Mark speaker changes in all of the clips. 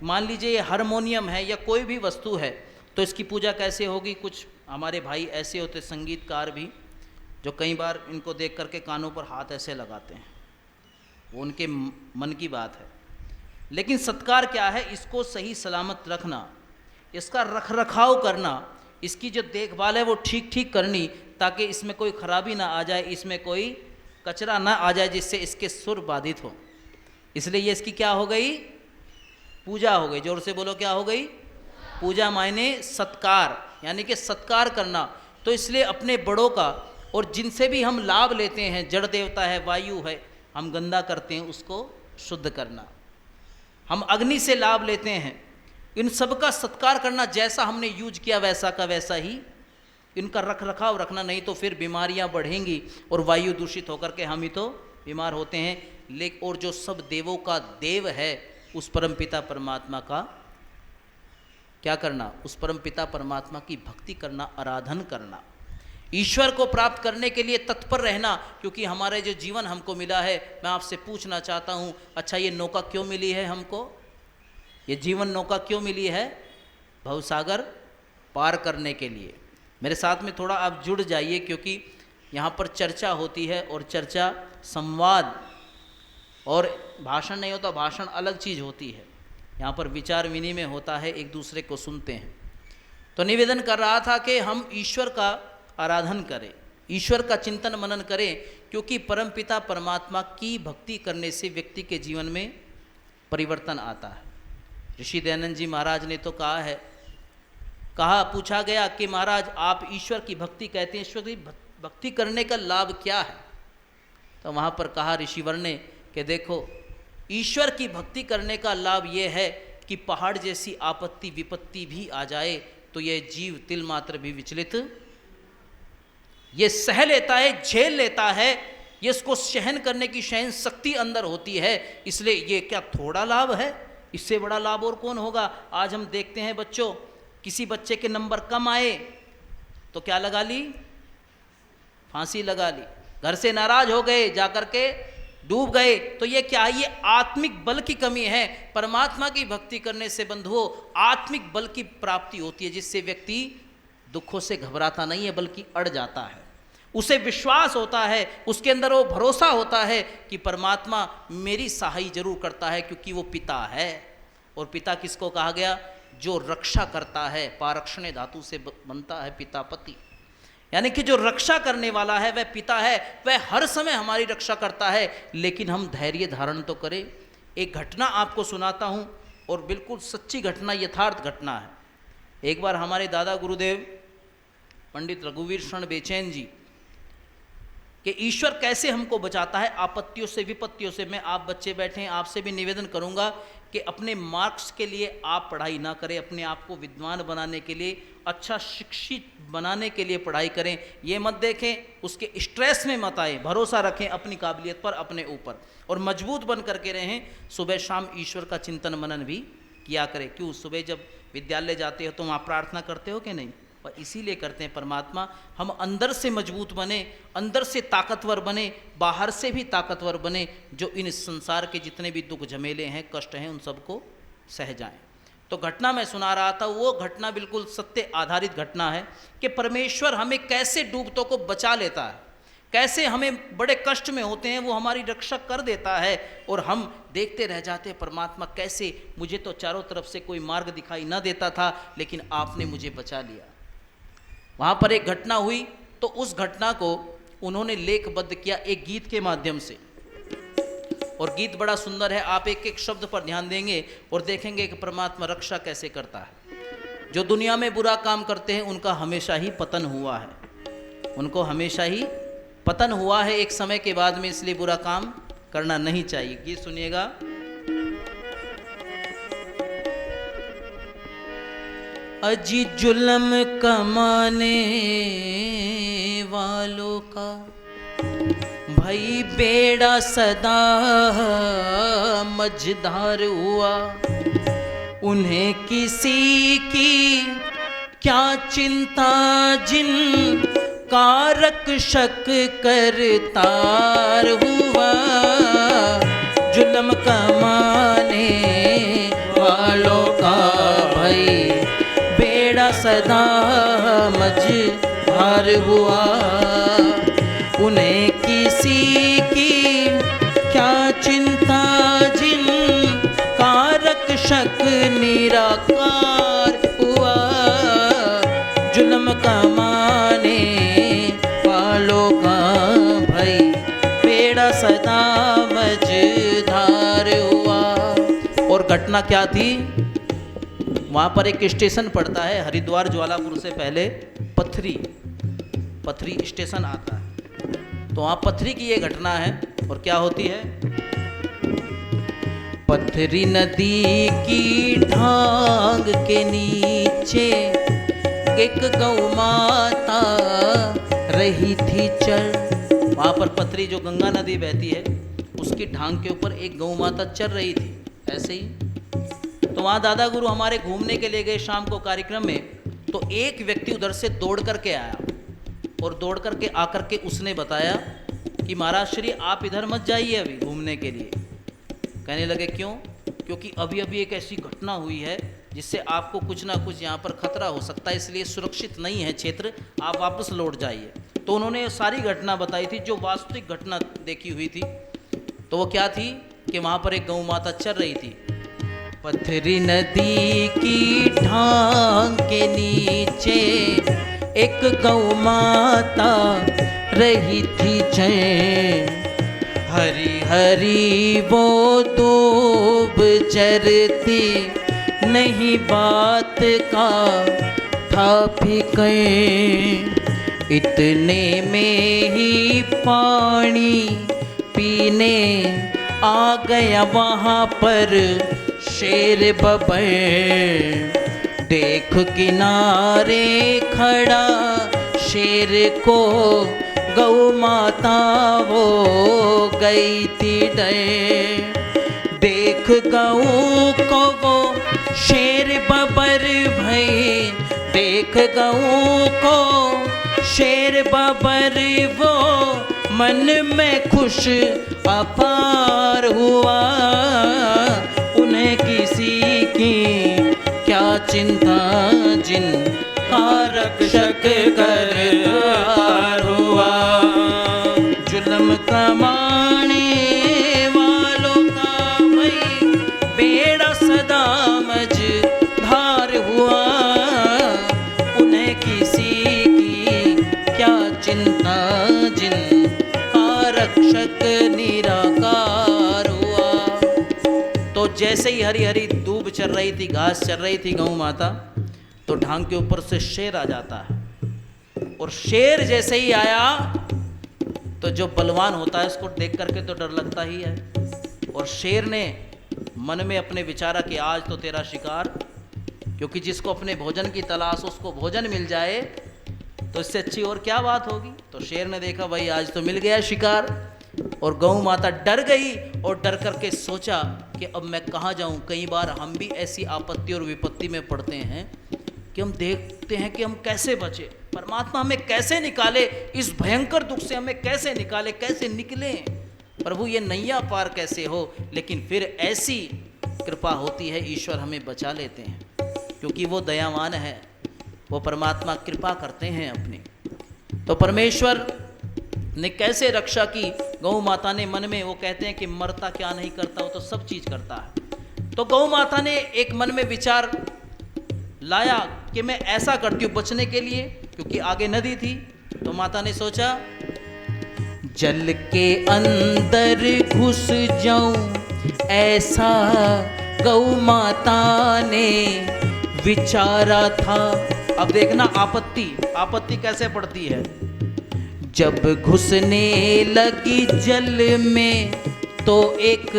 Speaker 1: मान लीजिए ये हारमोनियम है या कोई भी वस्तु है, तो इसकी पूजा कैसे होगी? कुछ हमारे भाई ऐसे होते संगीतकार भी, जो कई बार इनको देख करके कानों पर हाथ ऐसे लगाते हैं, वो उनके मन की बात है। लेकिन सत्कार क्या है? इसको सही सलामत रखना, इसका रख रखाव करना, इसकी जो देखभाल है वो ठीक ठीक करनी, ताकि इसमें कोई खराबी ना आ जाए, इसमें कोई कचरा ना आ जाए जिससे इसके सुर बाधित हो। इसलिए ये इसकी क्या हो गई? पूजा हो गई। जोर से बोलो, क्या हो गई? पूजा मायने सत्कार, यानी कि सत्कार करना। तो इसलिए अपने बड़ों का और जिनसे भी हम लाभ लेते हैं, जड़ देवता है, वायु है, हम गंदा करते हैं, उसको शुद्ध करना। हम अग्नि से लाभ लेते हैं, इन सब का सत्कार करना, जैसा हमने यूज किया वैसा का वैसा ही इनका रख रखाव रखना, नहीं तो फिर बीमारियां बढ़ेंगी और वायु दूषित होकर के हम ही तो बीमार होते हैं। लेकिन और जो सब देवों का देव है, उस परमपिता परमात्मा का क्या करना? उस परमपिता परमात्मा की भक्ति करना, आराधन करना, ईश्वर को प्राप्त करने के लिए तत्पर रहना। क्योंकि हमारे जो जीवन हमको मिला है, मैं आपसे पूछना चाहता हूँ, अच्छा ये नौका क्यों मिली है हमको? ये जीवन नौका क्यों मिली है? भवसागर पार करने के लिए। मेरे साथ में थोड़ा आप जुड़ जाइए, क्योंकि यहाँ पर चर्चा होती है, और चर्चा संवाद और भाषण नहीं होता, भाषण अलग चीज़ होती है। यहाँ पर विचार विनिमय होता है, एक दूसरे को सुनते हैं। तो निवेदन कर रहा था कि हम ईश्वर का आराधन करें, ईश्वर का चिंतन मनन करें, क्योंकि परमपिता परमात्मा की भक्ति करने से व्यक्ति के जीवन में परिवर्तन आता है। ऋषि दयानंद जी महाराज ने तो कहा है, पूछा गया कि महाराज आप ईश्वर की भक्ति कहते हैं, ईश्वर की भक्ति करने का लाभ क्या है? तो वहाँ पर कहा ऋषिवर ने कि देखो, ईश्वर की भक्ति करने का लाभ ये है कि पहाड़ जैसी आपत्ति विपत्ति भी आ जाए तो ये जीव तिल मात्र भी विचलित, ये सह लेता है, झेल लेता है, ये इसको सहन करने की सहन शक्ति अंदर होती है। इसलिए ये क्या थोड़ा लाभ है? इससे बड़ा लाभ और कौन होगा? आज हम देखते हैं बच्चों, किसी बच्चे के नंबर कम आए तो क्या लगा ली? फांसी लगा ली। घर से नाराज हो गए, जाकर के डूब गए। तो ये क्या है? ये आत्मिक बल की कमी है। परमात्मा की भक्ति करने से बंधुओं आत्मिक बल की प्राप्ति होती है, जिससे व्यक्ति दुखों से घबराता नहीं है, बल्कि अड़ जाता है। उसे विश्वास होता है, उसके अंदर वो भरोसा होता है कि परमात्मा मेरी सहाय जरूर करता है, क्योंकि वो पिता है। और पिता किसको कहा गया? जो रक्षा करता है। पारक्षणे धातु से बनता है पिता पति, यानी कि जो रक्षा करने वाला है वह पिता है। वह हर समय हमारी रक्षा करता है, लेकिन हम धैर्य धारण तो करें। एक घटना आपको सुनाता हूँ, और बिल्कुल सच्ची घटना, यथार्थ घटना है। एक बार हमारे दादा गुरुदेव पंडित रघुवीर शरण बेचैन जी कि ईश्वर कैसे हमको बचाता है आपत्तियों से, विपत्तियों से। मैं आप बच्चे बैठे हैं, आपसे भी निवेदन करूंगा कि अपने मार्क्स के लिए आप पढ़ाई ना करें, अपने आप को विद्वान बनाने के लिए, अच्छा शिक्षित बनाने के लिए पढ़ाई करें। ये मत देखें, उसके स्ट्रेस में मत आए, भरोसा रखें अपनी काबिलियत पर, अपने ऊपर, और मजबूत बन करके रहें। सुबह शाम ईश्वर का चिंतन मनन भी किया करें। क्यों? सुबह जब विद्यालय जाते हो तो वहाँ प्रार्थना करते हो कि नहीं? और इसीलिए करते हैं, परमात्मा हम अंदर से मजबूत बने, अंदर से ताकतवर बने, बाहर से भी ताकतवर बने, जो इन संसार के जितने भी दुख झमेले हैं, कष्ट हैं, उन सबको सह जाएं। तो घटना मैं सुना रहा था, वो घटना बिल्कुल सत्य आधारित घटना है कि परमेश्वर हमें कैसे डूबतों को बचा लेता है, कैसे हमें बड़े कष्ट में होते हैं वो हमारी रक्षा कर देता है, और हम देखते रह जाते हैं परमात्मा कैसे, मुझे तो चारों तरफ से कोई मार्ग दिखाई ना देता था, लेकिन आपने मुझे बचा लिया। वहाँ पर एक घटना हुई, तो उस घटना को उन्होंने लेखबद्ध किया एक गीत के माध्यम से, और गीत बड़ा सुंदर है। आप एक एक शब्द पर ध्यान देंगे और देखेंगे कि परमात्मा रक्षा कैसे करता है। जो दुनिया में बुरा काम करते हैं उनका हमेशा ही पतन हुआ है, उनको हमेशा ही पतन हुआ है एक समय के बाद में, इसलिए बुरा काम करना नहीं चाहिए। गीत सुनिएगा। अजी जुल्म कमाने वालों का भाई बेड़ा सदा मझधार हुआ, उन्हें किसी की क्या चिंता जिन का रक्षक करतार हुआ। जुल्म कमाने वालों वालों का भाई बेड़ा सदा मझधार हुआ। उन्हें किसी की क्या चिंता जिन का रक्षक निराकार हुआ। जुल्म कमाने वालों का भाई बेड़ा सदा मझधार हुआ। और घटना क्या थी? वहाँ पर एक स्टेशन पड़ता है हरिद्वार ज्वालापुर से पहले, पथरी स्टेशन आता है। तो वहाँ पथरी की ये घटना है। और क्या होती है? पथरी नदी की ढांग के नीचे एक गौ माता रही थी चल। वहाँ पर पथरी जो गंगा नदी बहती है उसकी ढांग के ऊपर एक गौ माता चल रही थी ऐसे ही। तो वहाँ दादा गुरु हमारे घूमने के लिए गए शाम को कार्यक्रम में। तो एक व्यक्ति उधर से दौड़ करके आया और दौड़ करके आकर के उसने बताया कि महाराज श्री आप इधर मत जाइए अभी घूमने के लिए। कहने लगे क्यों? क्योंकि अभी अभी एक ऐसी घटना हुई है जिससे आपको कुछ ना कुछ यहाँ पर खतरा हो सकता है, इसलिए सुरक्षित नहीं है क्षेत्र, आप वापस लौट जाइए। तो उन्होंने सारी घटना बताई थी जो वास्तविक घटना देखी हुई थी। तो वो क्या थी कि वहाँ पर एक गौ माता चल रही थी। पथरी नदी की ढांग के नीचे एक गौ माता रही थी जय। हरी हरी वो दूब चरती नहीं बात का था फिक्र। इतने में ही पानी पीने आ गया वहाँ पर शेर बबर। देख किनारे खड़ा शेर को गौ माता वो गई थी डर। देख गऊ को वो शेर बबर भई, देख गऊ को शेर बबर वो मन में खुश अपार हुआ। उन्हें किसी की क्या चिंता जिन का रक्षक करतार हुआ। जुल्म कमाने वालों का भाई बेड़ा सदा मझधार हुआ। उन्हें किसी की क्या चिंता जिन का रक्षक निराकार हुआ। तो जैसे ही हरी हरी दूब चल रही थी, घास चल रही थी गौ माता, तो ढांग के ऊपर से शेर आ जाता है। और शेर जैसे ही आया तो जो बलवान होता है उसको देख करके तो डर लगता ही है। और शेर ने मन में अपने विचारा कि आज तो तेरा शिकार, क्योंकि जिसको अपने भोजन की तलाश उसको भोजन मिल जाए तो इससे अच्छी और क्या बात होगी। तो शेर ने देखा भाई आज तो मिल गया शिकार। और गौ माता डर गई और डर करके सोचा कि अब मैं कहाँ जाऊँ। कई बार हम भी ऐसी आपत्ति और विपत्ति में पड़ते हैं कि हम देखते हैं कि हम कैसे बचे, परमात्मा हमें कैसे निकाले, इस भयंकर दुख से हमें कैसे निकाले, कैसे निकले प्रभु, ये नैया पार कैसे हो। लेकिन फिर ऐसी कृपा होती है, ईश्वर हमें बचा लेते हैं क्योंकि वो दयावान है, वो परमात्मा कृपा करते हैं अपनी। तो परमेश्वर ने कैसे रक्षा की गौ माता ने मन में, वो कहते हैं कि मरता क्या नहीं करता, वो तो सब चीज़ करता है। तो गौ माता ने एक मन में विचार लाया कि मैं ऐसा करती हूँ बचने के लिए, क्योंकि आगे नदी थी। तो माता ने सोचा जल के अंदर घुस जाऊं ऐसा गौ माता ने विचारा था। अब देखना आपत्ति कैसे पड़ती है। जब घुसने लगी जल में तो एक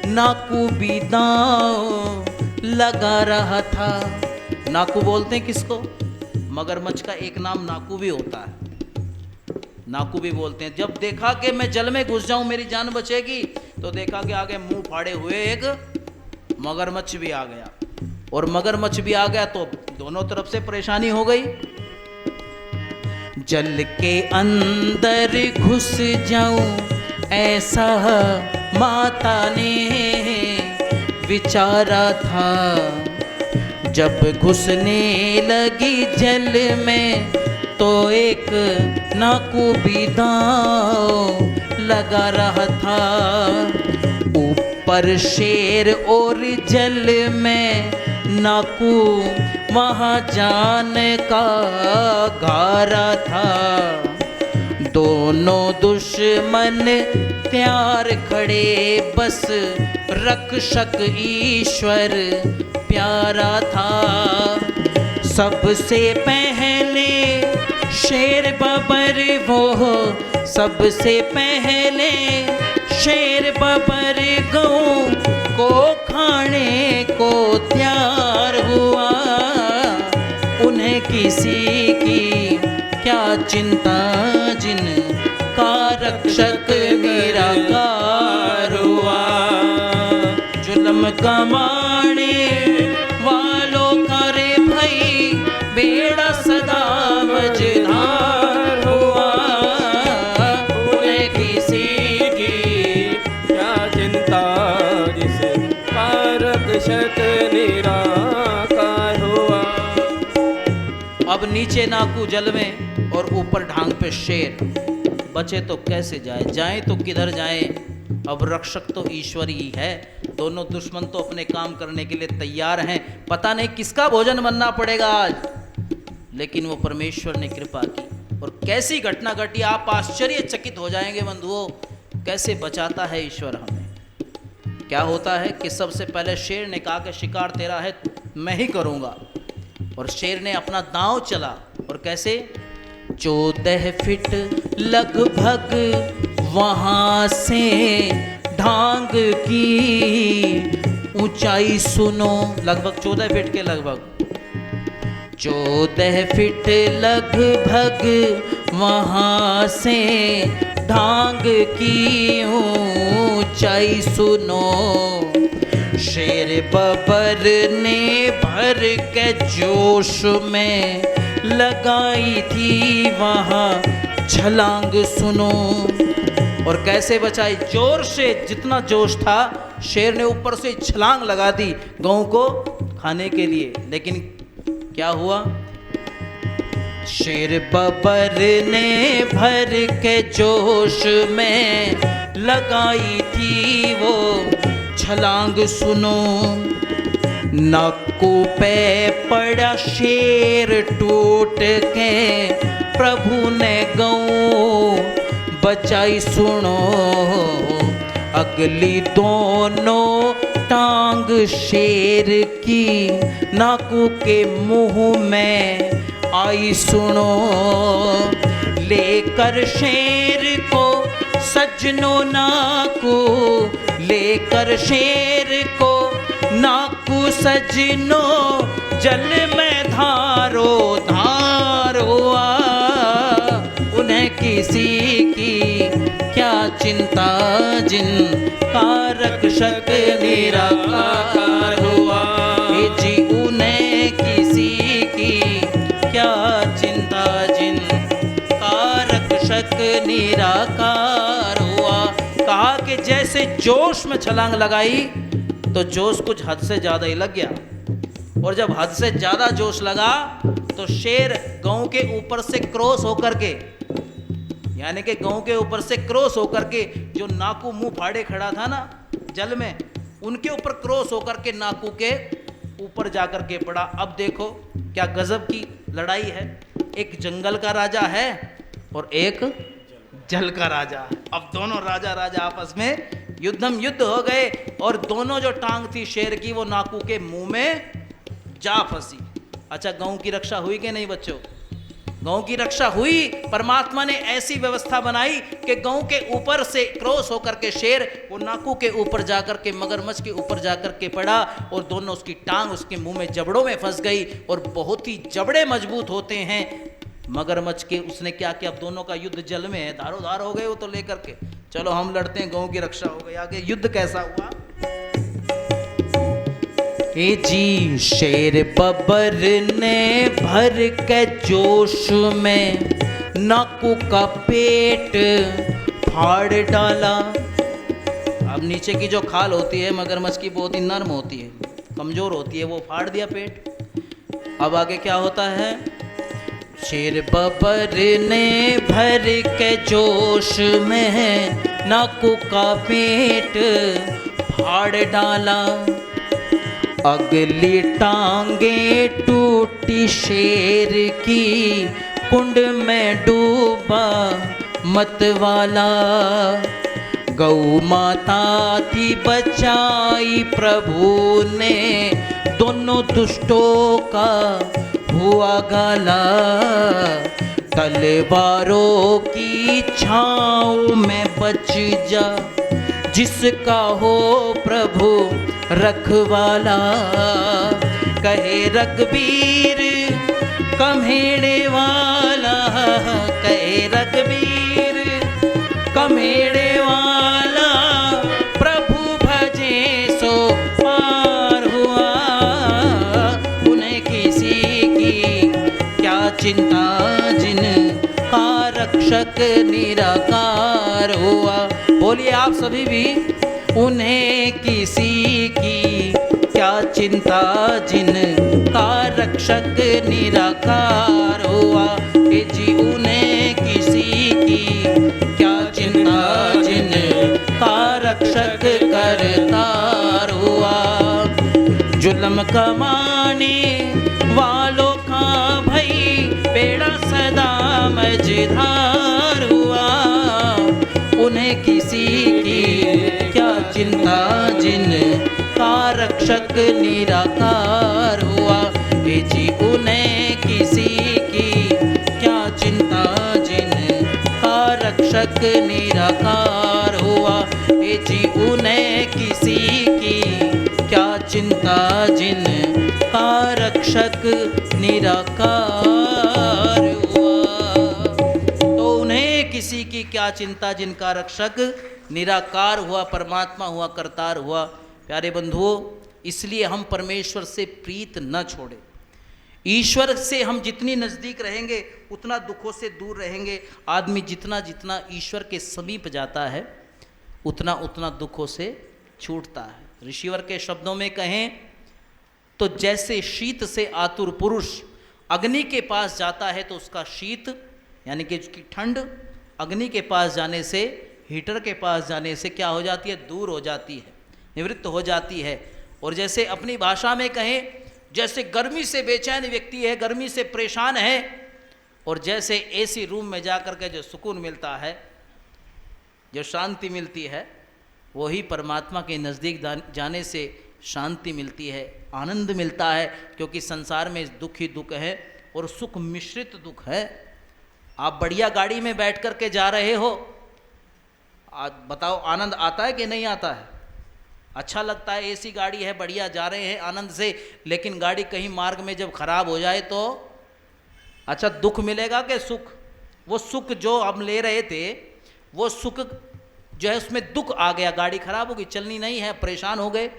Speaker 1: नाकू भी दांव लगा रहा था। नाकू बोलते हैं किसको? मगरमच्छ का एक नाम नाकू भी होता है, नाकू भी बोलते हैं। जब देखा कि मैं जल में घुस जाऊं मेरी जान बचेगी, तो देखा कि आगे मुंह फाड़े हुए एक मगरमच्छ भी आ गया। और मगरमच्छ भी आ गया तो दोनों तरफ से परेशानी हो गई। जल के अंदर घुस जाऊं ऐसा माता ने विचारा था। जब घुसने लगी जल में तो एक नाकू भी दांव लगा रहा था। ऊपर शेर और जल में नाकू वहाँ जाने का घारा था। दोनों दुश्मन त्यार खड़े, बस रक्षक ईश्वर प्यारा था। सबसे पहले शेर बबर वो, सबसे पहले शेर बबर गऊ को खाने को तैयार हुआ। उन्हें किसी की क्या चिंता जिनका रक्षक निराकार हुआ। जुल्म कमाने वालों का रे भाई बेड़ा सदा मझधार हुआ। उन्हें किसी की
Speaker 2: क्या चिंता जिसका रक्षक निराकार हुआ।
Speaker 1: अब नीचे नाकू जल में और ऊपर ढांग पे शेर। बचे तो कैसे जाए तो किधर जाए। अब रक्षक तो ईश्वर ही है। दोनों दुश्मन तो अपने काम करने के लिए तैयार हैं। पता नहीं किसका भोजन बनना पड़ेगा आज, लेकिन वो परमेश्वर ने कृपा की और कैसी घटना घटी। आप आश्चर्यचकित हो जाएंगे बंधुओं, कैसे बचाता है ईश्वर हमें। क्या होता है कि सबसे पहले शेर ने कहा कि शिकार तेरा है, मैं ही करूँगा। और शेर ने अपना दांव चला और कैसे 14 फीट लगभग वहाँ से ढांग की ऊंचाई सुनो। लगभग 14 फीट के लगभग 14 फीट लगभग वहाँ से ढांग की ऊंचाई सुनो। शेर बबर ने भर के जोश में लगाई थी वहाँ छलांग सुनो। और कैसे बचाई, जोर से जितना जोश था शेर ने ऊपर से छलांग लगा दी गऊ को खाने के लिए। लेकिन क्या हुआ, शेर बबर ने भर के जोश में लगाई थी वो छलांग सुनो। नाकू पे पड़ा शेर टूट के प्रभु ने गऊ बचाई सुनो। अगली दोनों टांग शेर की नाकू के मुंह में आई सुनो। लेकर शेर को सजनो नाकू, लेकर शेर को नाकू सजनो, जल में धारो धार हुआ। उन्हें किसी की क्या चिंता जिनका रक्षक निराकार हुआ। जी उन्हें किसी की क्या चिंता जिनका रक्षक निराकार हुआ। कहा कि जैसे जोश में छलांग लगाई तो जोश कुछ हद से ज़्यादा ही लग गया। और जब हद से ज़्यादा जोश लगा तो शेर गऊ के ऊपर से क्रॉस होकर के, यानी कि गऊ के ऊपर से क्रॉस होकर के जो नाकू मुंह फाड़े खड़ा था ना जल में, उनके ऊपर क्रॉस होकर के नाकू के ऊपर जाकर के पड़ा। अब देखो क्या गजब की लड़ाई है। एक जंगल का राजा है और एक जल का राजा है। अब दोनों राजा आपस में युद्ध हो गए और दोनों जो टांग थी शेर की वो नाकू के मुंह में जा फंसी। अच्छा, गऊ की रक्षा हुई कि नहीं बच्चों? गऊ की रक्षा हुई। परमात्मा ने ऐसी व्यवस्था बनाई कि गऊ के ऊपर से क्रॉस होकर के शेर वो नाकू के ऊपर जाकर के मगरमच्छ के ऊपर जाकर के पड़ा और दोनों उसकी टांग उसके मुंह में जबड़ों में फंस गई। और बहुत ही जबड़े मजबूत होते हैं मगरमच्छ के। उसने क्या किया, अब दोनों का युद्ध जल में है, धारो धार हो गए वो तो लेकर के, चलो हम लड़ते हैं, गऊ की रक्षा हो गई। आगे युद्ध कैसा हुआ? जी शेर बबर ने भर के जोश में नाकू का पेट फाड़ डाला। अब नीचे की जो खाल होती है मगरमच्छ की बहुत ही नर्म होती है, कमज़ोर होती है, वो फाड़ दिया पेट। अब आगे क्या होता है? शेर बबर ने भर के जोश में नाकू का पेट फाड़ डाला, अगली टांगे टूटी शेर की, कुंड में डूबा मतवाला। गौ माता थी बचाई प्रभु ने, दोनों दुष्टों का हुआ गाला। तलवारों की छाँव में बच जा, जिसका हो प्रभु रखवाला। कहे रघुबीर कम्हेड़े वाला, कहे रघुबीर कम्हेड़े वाला, प्रभु भजे सो पार हुआ। उन्हें किसी की क्या चिंता, जिन का रक्षक निराकार हुआ। बोलिए आप सभी भी, उन्हें किसी की क्या चिंता, जिन का रक्षक निराकार हुआ। हे जी उन्हें किसी की क्या चिंता, जिन का रक्षक करतार हुआ। जुल्म कमाने वालों का भई बेड़ा सदा मझधार हुआ। उन्हें किसी की क्या चिंता, जिन का रक्षक निराकार हुआ। हे जी उन्हें किसी की क्या चिंता, जिन का रक्षक निराकार हुआ। हे जी उन्हें किसी की क्या चिंता, जिन का रक्षक निराकार हुआ। तो उन्हें किसी की क्या चिंता, जिनका रक्षक निराकार हुआ, परमात्मा हुआ, करतार हुआ। प्यारे बंधुओं, इसलिए हम परमेश्वर से प्रीत न छोड़ें। ईश्वर से हम जितनी नज़दीक रहेंगे उतना दुखों से दूर रहेंगे। आदमी जितना जितना ईश्वर के समीप जाता है उतना उतना दुखों से छूटता है। ऋषिवर के शब्दों में कहें तो जैसे शीत से आतुर पुरुष अग्नि के पास जाता है तो उसका शीत यानी कि उसकी ठंड अग्नि के पास जाने से, हीटर के पास जाने से क्या हो जाती है? दूर हो जाती है, निवृत्त हो जाती है। और जैसे अपनी भाषा में कहें, जैसे गर्मी से बेचैन व्यक्ति है, गर्मी से परेशान है, और जैसे एसी रूम में जाकर के जो सुकून मिलता है, जो शांति मिलती है, वही परमात्मा के नज़दीक जाने से शांति मिलती है, आनंद मिलता है। क्योंकि संसार में दुख ही दुख है और सुख मिश्रित दुख है। आप बढ़िया गाड़ी में बैठ कर के जा रहे हो, आज बताओ आनंद आता है कि नहीं आता है? अच्छा लगता है, एसी गाड़ी है, बढ़िया जा रहे हैं आनंद से। लेकिन गाड़ी कहीं मार्ग में जब खराब हो जाए तो अच्छा दुख मिलेगा कि सुख? वो सुख जो हम ले रहे थे, वो सुख जो है उसमें दुख आ गया, गाड़ी खराब हो गई, चलनी नहीं है, परेशान हो गए।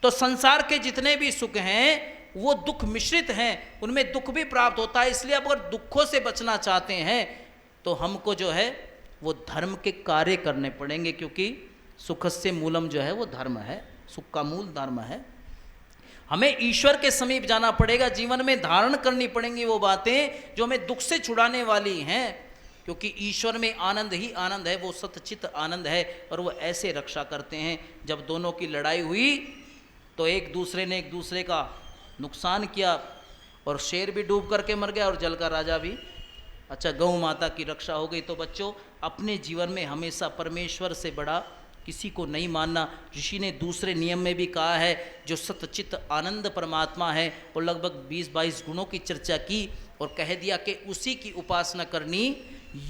Speaker 1: तो संसार के जितने भी सुख हैं वो दुख मिश्रित हैं, उनमें दुख भी प्राप्त होता है। इसलिए अगर दुखों से बचना चाहते हैं तो हमको जो है वो धर्म के कार्य करने पड़ेंगे, क्योंकि सुखस्य मूलम जो है वो धर्म है, सुख का मूल धर्म है। हमें ईश्वर के समीप जाना पड़ेगा, जीवन में धारण करनी पड़ेंगी वो बातें जो हमें दुख से छुड़ाने वाली हैं। क्योंकि ईश्वर में आनंद ही आनंद है, वो सतचित आनंद है। और वो ऐसे रक्षा करते हैं, जब दोनों की लड़ाई हुई तो एक दूसरे ने एक दूसरे का नुकसान किया, और शेर भी डूब करके मर गया और जल का राजा भी। अच्छा, गौ माता की रक्षा हो गई। तो बच्चों, अपने जीवन में हमेशा परमेश्वर से बड़ा किसी को नहीं मानना। ऋषि ने दूसरे नियम में भी कहा है, जो सतचित आनंद परमात्मा है, और लगभग 20-22 गुणों की चर्चा की और कह दिया कि उसी की उपासना करनी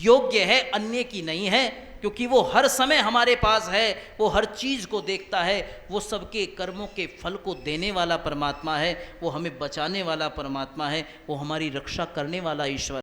Speaker 1: योग्य है, अन्य की नहीं है। क्योंकि वो हर समय हमारे पास है, वो हर चीज़ को देखता है, वो सबके कर्मों के फल को देने वाला परमात्मा है, वो हमें बचाने वाला परमात्मा है, वो हमारी रक्षा करने वाला ईश्वर